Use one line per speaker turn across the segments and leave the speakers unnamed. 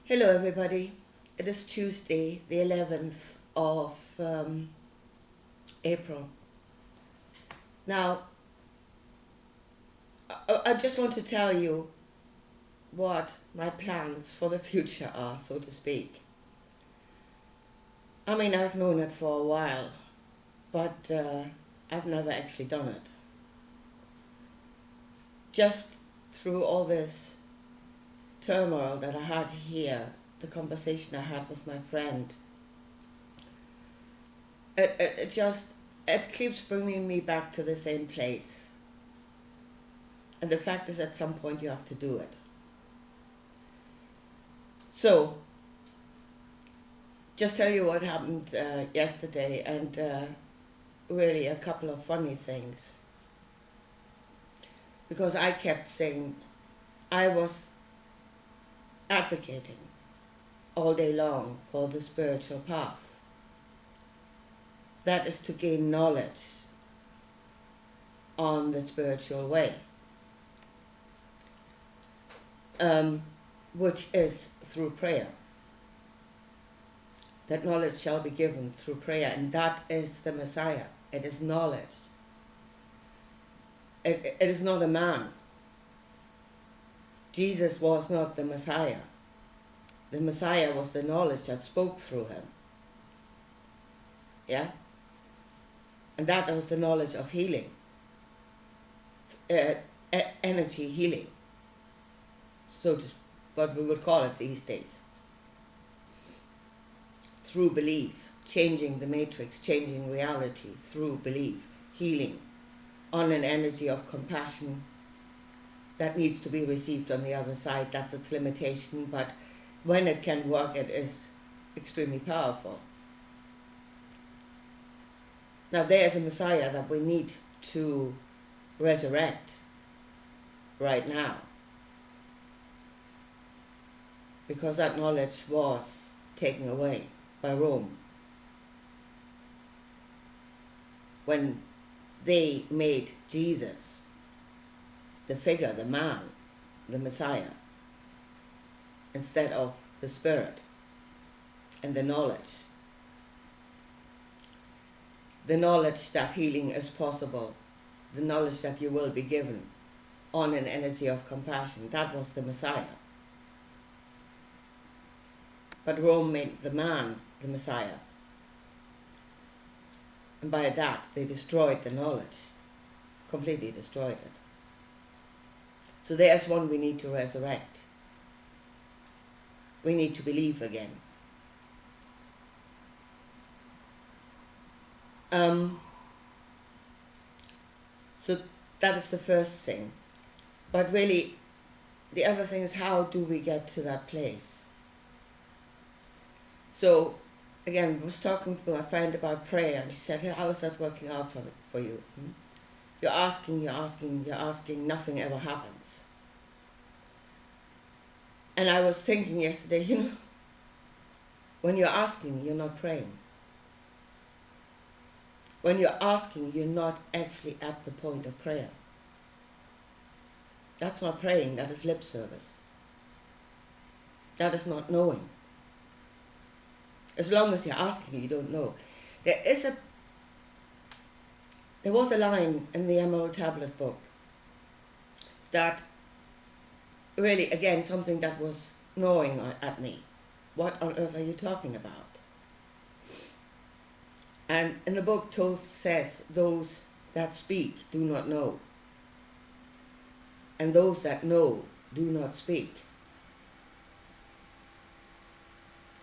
Hello, everybody. It is Tuesday, the 11th of April. Now, I just want to tell you what my plans for the future are, so to speak. I mean, I've known it for a while, but I've never actually done it. Just through all this turmoil that I had here, the conversation I had with my friend, it keeps bringing me back to the same place. And the fact is, at some point you have to do it. So, just tell you what happened yesterday, and really a couple of funny things. Because I kept saying, I was advocating all day long for the spiritual path. That is to gain knowledge on the spiritual way, which is through prayer. That knowledge shall be given through prayer, and that is the Messiah. It is knowledge. It is not a man. Jesus was not the Messiah. The Messiah was the knowledge that spoke through him. Yeah? And that was the knowledge of healing. Energy healing. So to what we would call it these days. Through belief, changing the matrix, changing reality through belief, healing on an energy of compassion that needs to be received on the other side. That's its limitation, but when it can work, it is extremely powerful. Now, there's a Messiah that we need to resurrect right now, because that knowledge was taken away by Rome when they made Jesus the figure, the man, the Messiah, instead of the Spirit and the knowledge. The knowledge that healing is possible, the knowledge that you will be given on an energy of compassion. That was the Messiah. But Rome made the man the Messiah. And by that, they destroyed the knowledge, completely destroyed it. So there's one we need to resurrect. We need to believe again. So that is the first thing. But really, the other thing is, how do we get to that place? So, again, I was talking to my friend about prayer, and she said, hey, how is that working out for you? You're asking, nothing ever happens. And I was thinking yesterday, when you're asking, you're not praying. When you're asking, you're not actually at the point of prayer. That's not praying, that is lip service. That is not knowing. As long as you're asking, you don't know. There was a line in the Emerald Tablet book that really, again, something that was gnawing at me. What on earth are you talking about? And in the book, Thoth says, those that speak do not know, and those that know do not speak.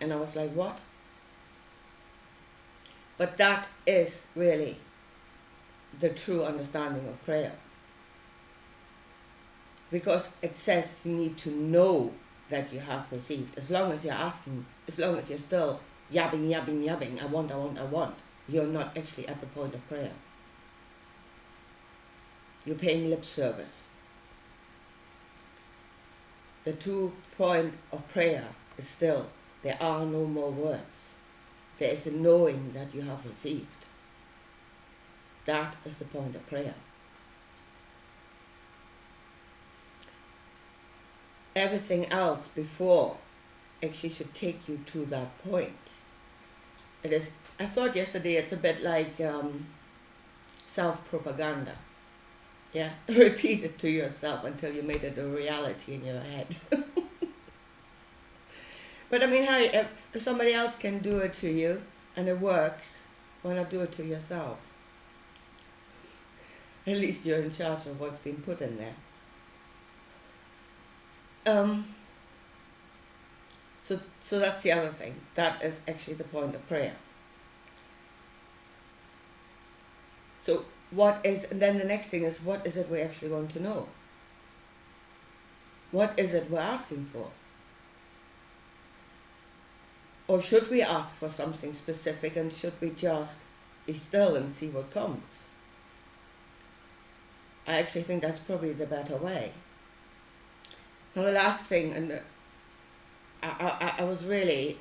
And I was like, what? But that is really the true understanding of prayer. Because it says you need to know that you have received. As long as you're asking, as long as you're still yabbing, I want, you're not actually at the point of prayer. You're paying lip service. The true point of prayer is still, there are no more words. There is a knowing that you have received. That is the point of prayer. Everything else before actually should take you to that point. It is, I thought yesterday, it's a bit like self-propaganda. Yeah, repeat it to yourself until you made it a reality in your head. But I mean, Harry, if somebody else can do it to you and it works, why not do it to yourself? At least you're in charge of what's been put in there. So that's the other thing. That is actually the point of prayer. So and then the next thing is, what is it we actually want to know? What is it we're asking for? Or should we ask for something specific, and should we just be still and see what comes? I actually think that's probably the better way. Now the last thing, and I was really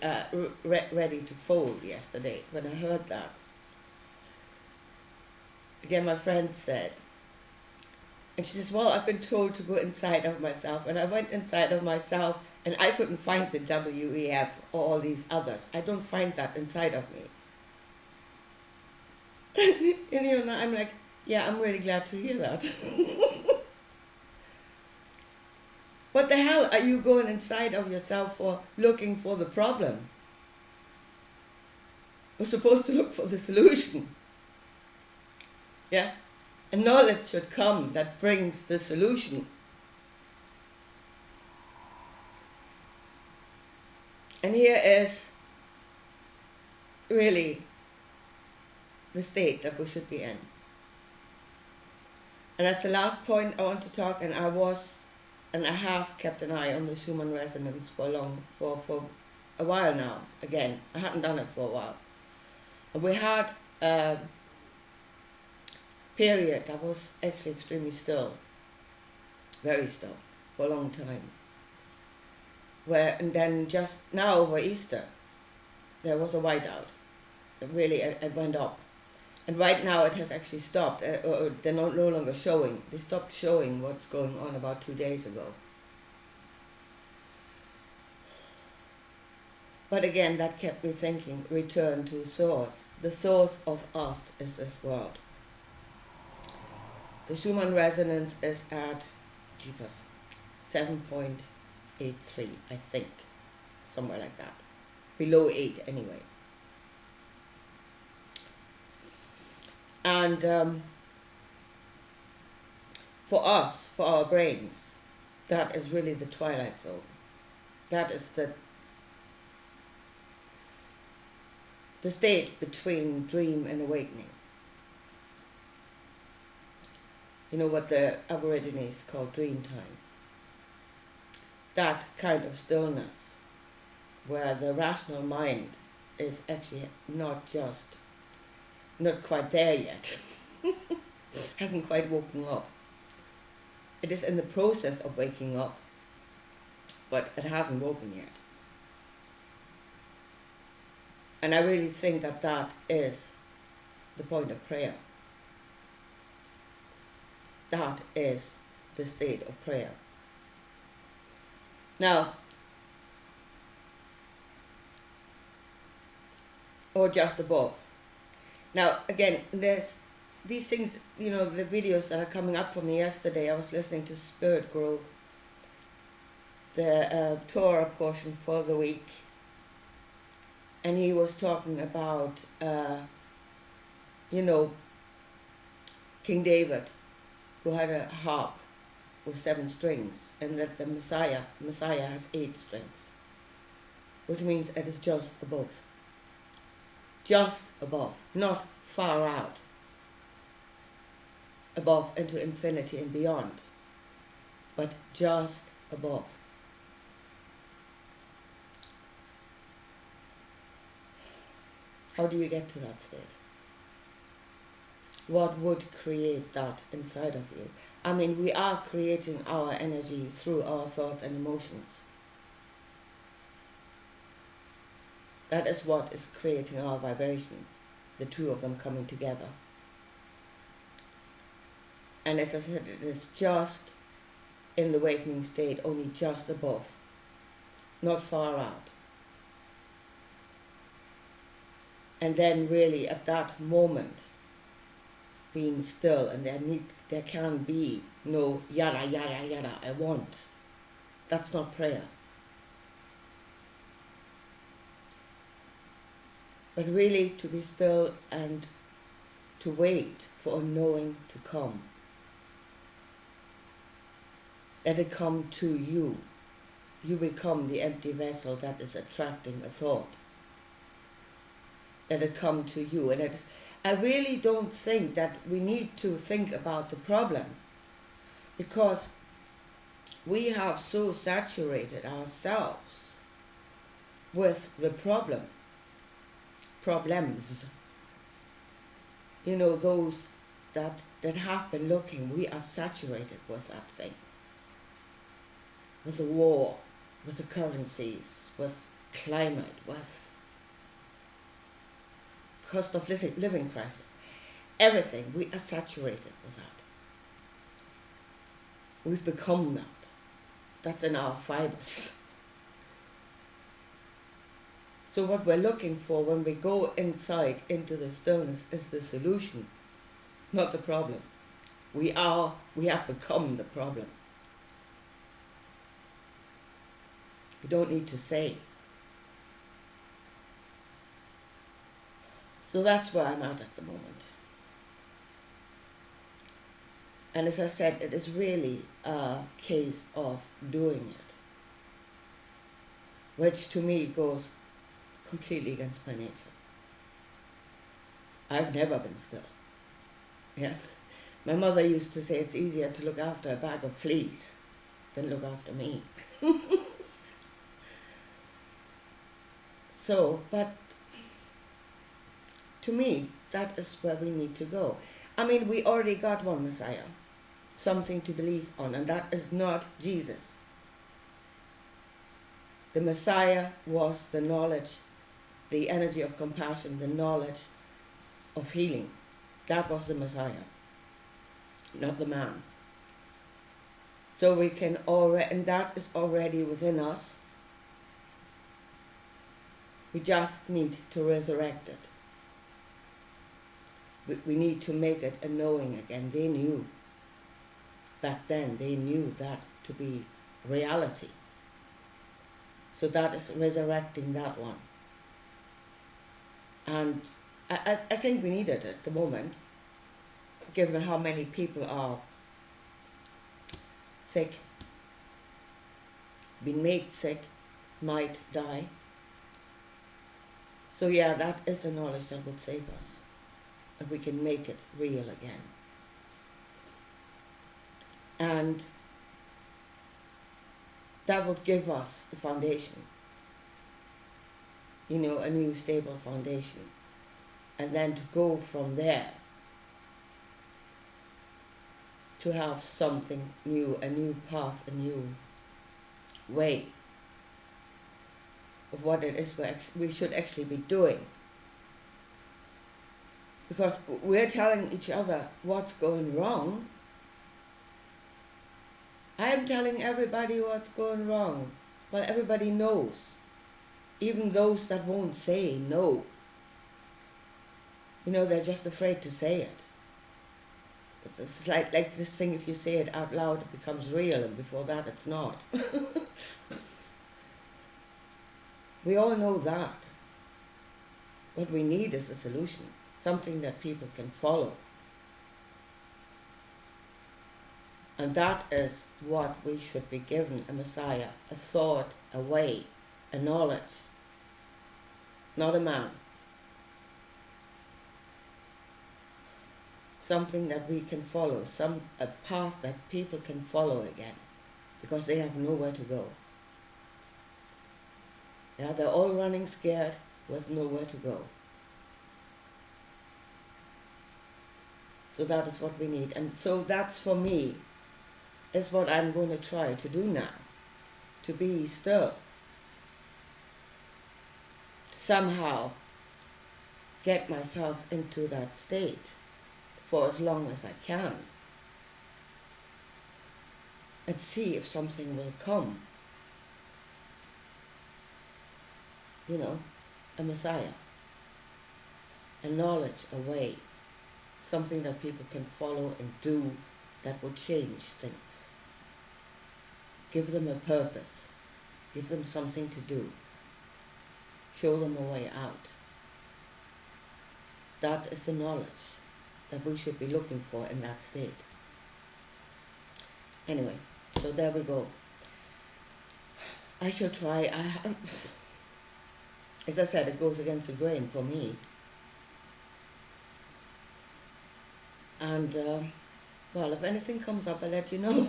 ready to fold yesterday when I heard that. Again, my friend said, and she says, well, I've been told to go inside of myself, and I went inside of myself, and I couldn't find the WEF or all these others. I don't find that inside of me. And you know, I'm like, yeah, I'm really glad to hear that. What the hell are you going inside of yourself for, looking for the problem? We're supposed to look for the solution. Yeah? And knowledge should come that brings the solution. And here is really the state that we should be in. And that's the last point I want to talk, and I have kept an eye on the Schumann resonance for a while now. Again, I hadn't done it for a while. And we had a period that was actually extremely still, very still, for a long time. And then just now over Easter, there was a whiteout. It went up. And right now it has actually stopped. They're no longer showing. They stopped showing what's going on about 2 days ago. But again, that kept me thinking, return to source. The source of us is this world. The Schumann resonance is at 7.83, I think. Somewhere like that. Below 8 anyway. And for us, for our brains, that is really the twilight zone. That is the state between dream and awakening. You know what the Aborigines call dream time. That kind of stillness, where the rational mind is actually not quite there yet, hasn't quite woken up. It is in the process of waking up, but it hasn't woken yet. And I really think that is the point of prayer. That is the state of prayer. Now, or just above. Now, again, there's these things, you know, the videos that are coming up for me yesterday. I was listening to Spirit Grove, the Torah portion for the week, and he was talking about, King David, who had a harp with 7 strings, and that the Messiah has 8 strings, which means it is just above. Just above, not far out, above into infinity and beyond, but just above. How do you get to that state? What would create that inside of you? I mean, we are creating our energy through our thoughts and emotions. That is what is creating our vibration, the two of them coming together. And as I said, it is just in the awakening state, only just above, not far out. And then really at that moment being still, and there can be no yada yada yada I want. That's not prayer. But really to be still and to wait for a knowing to come. Let it come to you. You become the empty vessel that is attracting a thought. Let it come to you. And I really don't think that we need to think about the problem, because we have so saturated ourselves with the problems. You know, those that have been looking, we are saturated with that thing. With the war, with the currencies, with climate, with cost of living crisis. Everything, we are saturated with that. We've become that. That's in our fibers. So what we're looking for when we go inside into the stillness is the solution, not the problem. We have become the problem. We don't need to say. So that's where I'm at the moment. And as I said, it is really a case of doing it, which to me goes completely against my nature. I've never been still. Yeah. My mother used to say it's easier to look after a bag of fleas than look after me. So, but to me, that is where we need to go. I mean, we already got one Messiah, something to believe on, and that is not Jesus. The Messiah was the knowledge, the energy of compassion, the knowledge of healing. That was the Messiah, not the man. So we can already, and that is already within us. We just need to resurrect it. We need to make it a knowing again. They knew. Back then, they knew that to be reality. So that is resurrecting that one. And I think we need it at the moment, given how many people are sick, been made sick, might die. So yeah, that is a knowledge that would save us, and we can make it real again. And that would give us the foundation, you know, a new stable foundation. And then to go from there to have something new, a new path, a new way of what it is we should actually be doing. Because we're telling each other what's going wrong. I am telling everybody what's going wrong. Well, everybody knows. Even those that won't say no. You know, they're just afraid to say it. It's like this thing, if you say it out loud, it becomes real, and before that, it's not. We all know that. What we need is a solution, something that people can follow. And that is what we should be given, a Messiah, a thought, a way, a knowledge, not a man. Something that we can follow, a path that people can follow again, because they have nowhere to go. Yeah, they're all running scared with nowhere to go. So that is what we need. And so that's, for me, is what I'm going to try to do now. To be still. To somehow get myself into that state for as long as I can. And see if something will come. You know, a Messiah. a knowledge, a way, something that people can follow and do that will change things. Give them a purpose. Give them something to do. Show them a way out. That is the knowledge that we should be looking for in that state. Anyway, so there we go. I shall try. As I said, it goes against the grain for me. And, well, if anything comes up, I'll let you know.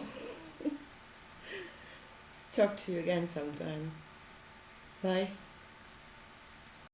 Talk to you again sometime. Bye.